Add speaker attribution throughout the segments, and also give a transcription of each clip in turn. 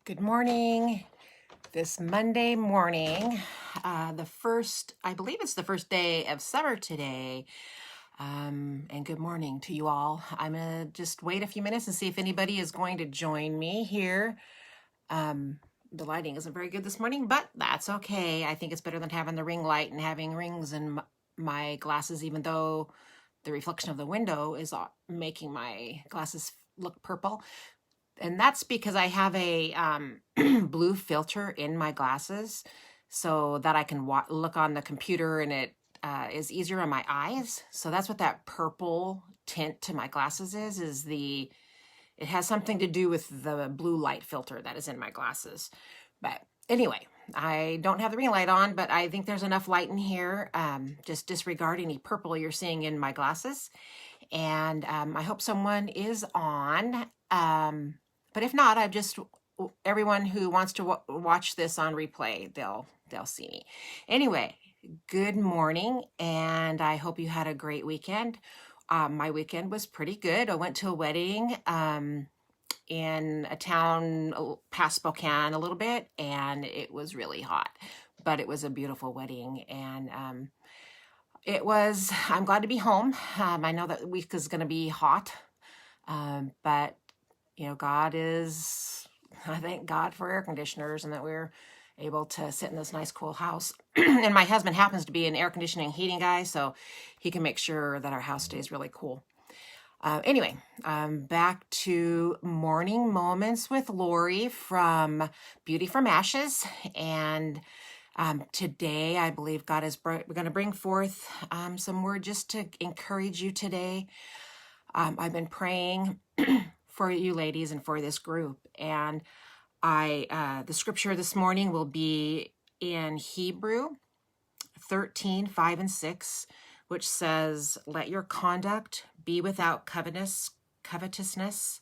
Speaker 1: Good morning. This Monday morning, I believe it's the first day of summer today. And good morning to you all. I'm going to just wait a few minutes and see if anybody is going to join me here. The lighting isn't very good this morning, but that's okay. I think it's better than having the ring light and having rings in my glasses, even though the reflection of the window is making my glasses look purple. And that's because I have a blue filter in my glasses so that I can look on the computer and it is easier on my eyes. So that's what that purple tint to my glasses is it has something to do with the blue light filter that is in my glasses. But anyway, I don't have the ring light on, but I think there's enough light in here. Just disregard any purple you're seeing in my glasses. And I hope someone is on. But if not, everyone who wants to watch this on replay, they'll see me. Anyway, good morning, and I hope you had a great weekend. My weekend was pretty good. I went to a wedding in a town past Spokane a little bit, and it was really hot, but it was a beautiful wedding, and I'm glad to be home. I know that week is going to be hot, but I thank God for air conditioners and that we're able to sit in this nice, cool house. And my husband happens to be an air conditioning heating guy, so he can make sure that our house stays really cool. Anyway, back to Morning Moments with Lori from Beauty from Ashes. And today, I believe God is going to bring forth some word just to encourage you today. I've been praying for you ladies and for this group. And the scripture this morning will be in Hebrew 13, 5 and 6, which says, "Let your conduct be without covetousness,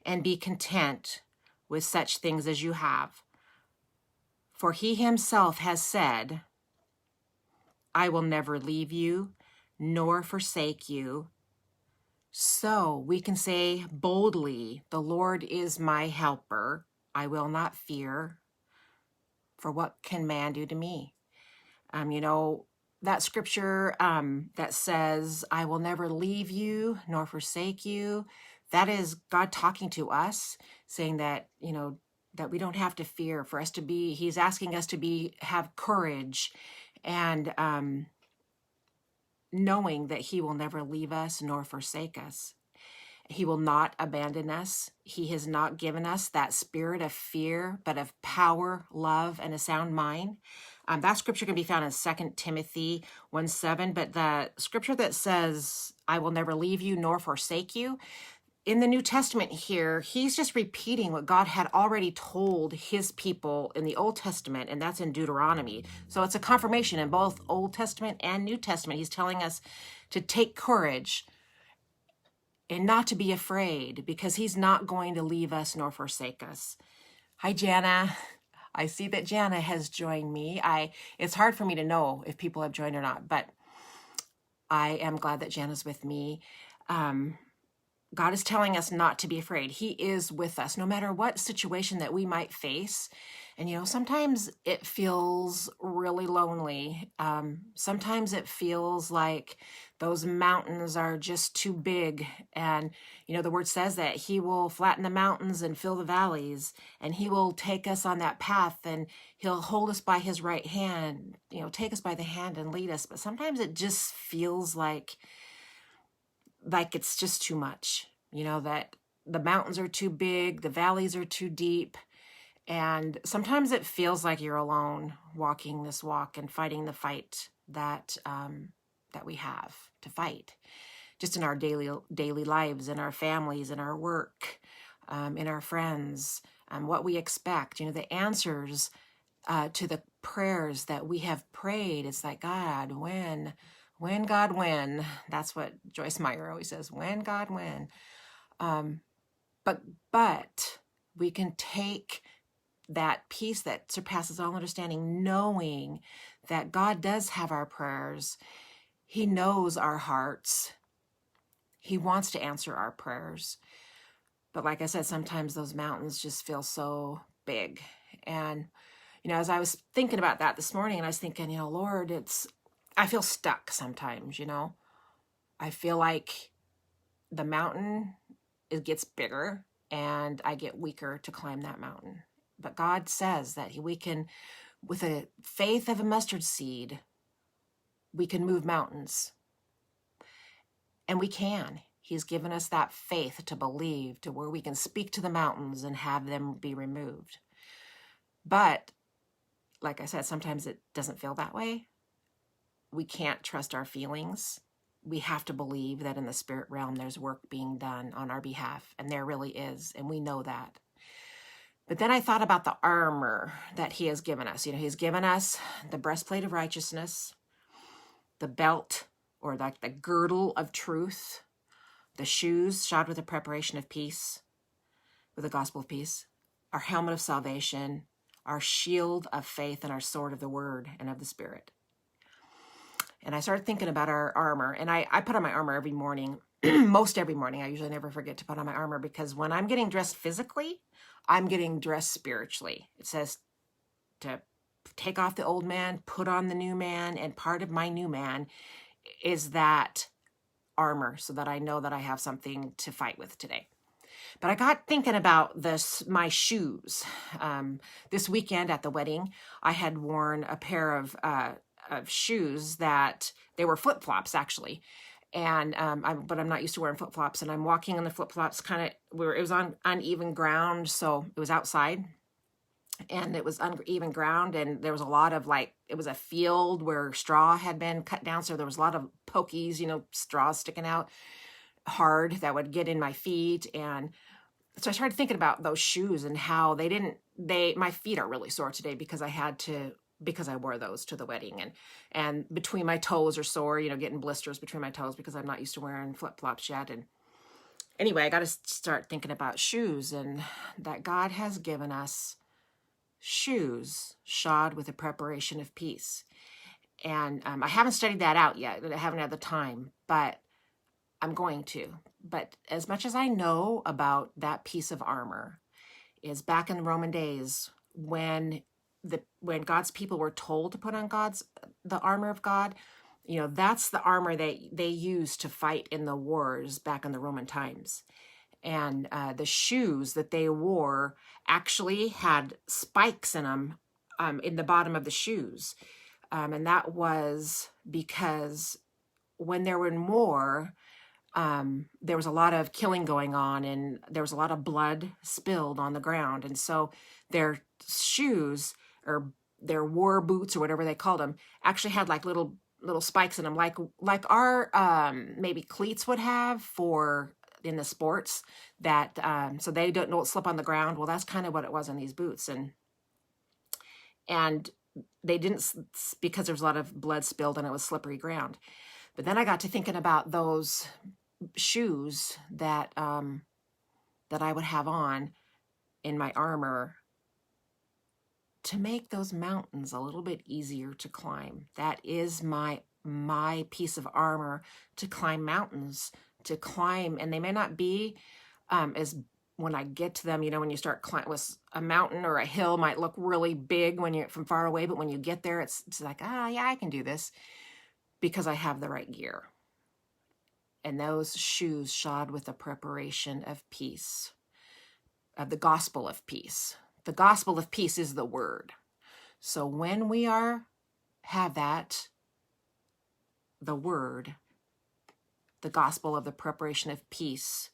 Speaker 1: and be content with such things as you have. For he himself has said, I will never leave you nor forsake you." So we can say boldly, "The Lord is my helper. I will not fear. For what can man do to me?" That scripture that says, "I will never leave you nor forsake you," that is God talking to us, saying that, that we don't have to fear, for us to be, he's asking us to have courage and knowing that he will never leave us nor forsake us. He will not abandon us. He has not given us that spirit of fear, but of power, love, and a sound mind. That scripture can be found in 2 Timothy 1:7, but the scripture that says, "I will never leave you nor forsake you," in the New Testament here, he's just repeating what God had already told his people in the Old Testament, and that's in Deuteronomy. So it's a confirmation in both Old Testament and New Testament. He's telling us to take courage and not to be afraid, because he's not going to leave us nor forsake us. Hi, Jana. I see that Jana has joined me. It's hard for me to know if people have joined or not, but I am glad that Jana's with me. God is telling us not to be afraid. He is with us no matter what situation that we might face. And, sometimes it feels really lonely. Sometimes it feels like those mountains are just too big. And, the word says that he will flatten the mountains and fill the valleys, and he will take us on that path, and he'll hold us by his right hand, take us by the hand and lead us. But sometimes it just feels like it's just too much, that the mountains are too big, the valleys are too deep. And sometimes it feels like you're alone walking this walk and fighting the fight that we have to fight, just in our daily lives, in our families, in our work, in our friends, what we expect, the answers to the prayers that we have prayed. It's like, God, when, God, when? That's what Joyce Meyer always says, when, God, when? But we can take that peace that surpasses all understanding, knowing that God does have our prayers. He knows our hearts. He wants to answer our prayers. But like I said, sometimes those mountains just feel so big. And, as I was thinking about that this morning, and I was thinking, Lord, I feel stuck sometimes, I feel like the mountain, it gets bigger and I get weaker to climb that mountain. But God says that we can, with a faith of a mustard seed, we can move mountains. And we can. He's given us that faith to believe, to where we can speak to the mountains and have them be removed. But, like I said, sometimes it doesn't feel that way. We can't trust our feelings. We have to believe that in the spirit realm there's work being done on our behalf, and there really is, and we know that. But then I thought about the armor that he has given us. He's given us the breastplate of righteousness, the belt, or like the girdle of truth, the shoes shod with the preparation of peace, with the gospel of peace, our helmet of salvation, our shield of faith, and our sword of the word and of the spirit. And I started thinking about our armor, and I put on my armor every morning, most every morning. I usually never forget to put on my armor, because when I'm getting dressed physically, I'm getting dressed spiritually. It says to take off the old man, put on the new man, and part of my new man is that armor, so that I know that I have something to fight with today. But I got thinking about my shoes. This weekend at the wedding, I had worn a pair of shoes that they were flip-flops actually. And but I'm not used to wearing flip-flops, and I'm walking on the flip-flops it was on uneven ground, so it was outside. And it was uneven ground, and there was a lot of it was a field where straw had been cut down. So there was a lot of pokies, straws sticking out hard that would get in my feet. And so I started thinking about those shoes and how my feet are really sore today because I wore those to the wedding, and between my toes are sore, getting blisters between my toes because I'm not used to wearing flip-flops yet. And anyway, I got to start thinking about shoes, and that God has given us shoes shod with the preparation of peace. And I haven't studied that out yet. I haven't had the time, but I'm going to. But as much as I know about that piece of armor is back in the Roman days when God's people were told to put on the armor of God, that's the armor they used to fight in the wars back in the Roman times. And the shoes that they wore actually had spikes in them in the bottom of the shoes. And that was because when there were war, there was a lot of killing going on, and there was a lot of blood spilled on the ground. And so their shoes, or their war boots, or whatever they called them, actually had little spikes in them, like our maybe cleats would have for in the sports, that so they don't slip on the ground. Well, that's kind of what it was in these boots. And they didn't, because there was a lot of blood spilled and it was slippery ground. But then I got to thinking about those shoes that I would have on in my armor to make those mountains a little bit easier to climb. That is my piece of armor, to climb mountains, to climb. And they may not be as, when I get to them, when you start climbing, with a mountain or a hill might look really big when you're from far away, but when you get there, it's like, yeah, I can do this because I have the right gear. And those shoes shod with the preparation of peace, of the gospel of peace. The gospel of peace is the word. So when we have that, the word, the gospel of the preparation of peace,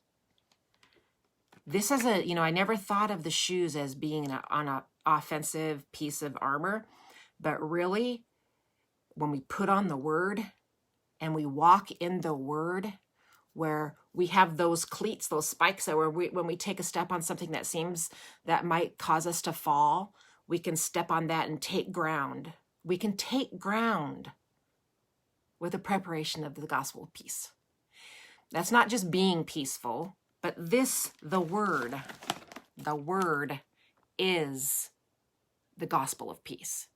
Speaker 1: this is I never thought of the shoes as being on an offensive piece of armor, but really, when we put on the word and we walk in the word, where we have those cleats, those spikes, that when we take a step on something that might cause us to fall, we can step on that and take ground. We can take ground with the preparation of the gospel of peace. That's not just being peaceful, but the word is the gospel of peace.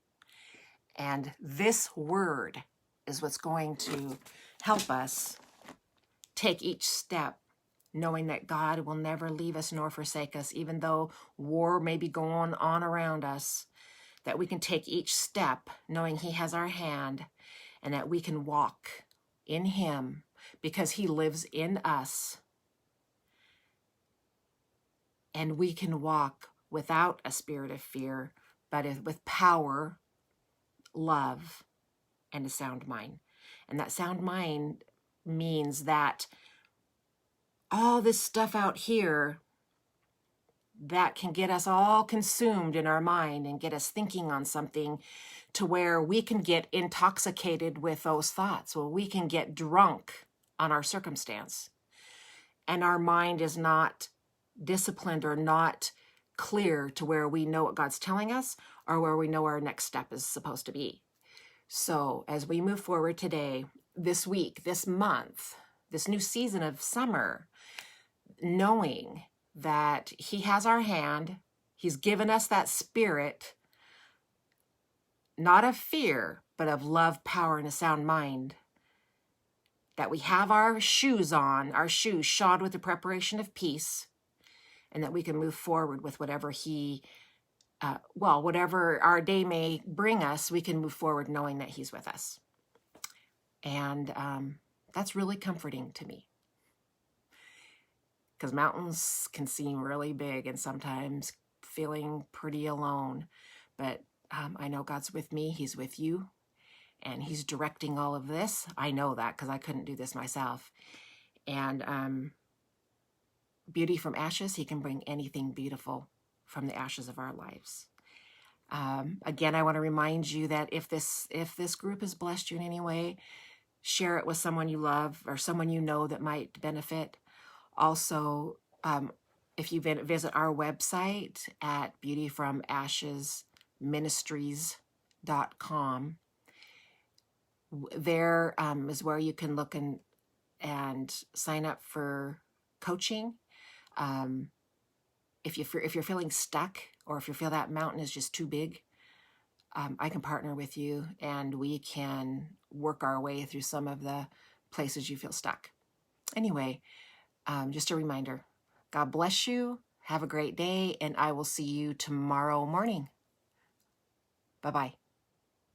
Speaker 1: And this word is what's going to help us take each step knowing that God will never leave us nor forsake us, even though war may be going on around us, that we can take each step knowing he has our hand and that we can walk in him because he lives in us. And we can walk without a spirit of fear, but with power, love, and a sound mind. And that sound mind means that all this stuff out here that can get us all consumed in our mind and get us thinking on something to where we can get intoxicated with those thoughts. Well, we can get drunk on our circumstance. And our mind is not disciplined or not clear to where we know what God's telling us or where we know our next step is supposed to be. So as we move forward today, this week, this month, this new season of summer, knowing that he has our hand, he's given us that spirit, not of fear, but of love, power, and a sound mind, that we have our shoes on, our shoes shod with the preparation of peace, and that we can move forward with whatever whatever our day may bring us, we can move forward knowing that he's with us. And that's really comforting to me, because mountains can seem really big and sometimes feeling pretty alone. But I know God's with me. He's with you. And he's directing all of this. I know that because I couldn't do this myself. And beauty from ashes, he can bring anything beautiful from the ashes of our lives. Again, I want to remind you that if this group has blessed you in any way, share it with someone you love or someone you know that might benefit. Also, if you visit our website at beautyfromashesministries.com, there is where you can look and sign up for coaching. If you're feeling stuck, or if you feel that mountain is just too big, I can partner with you and we can work our way through some of the places you feel stuck. Anyway, just a reminder, God bless you. Have a great day, and I will see you tomorrow morning. Bye-bye.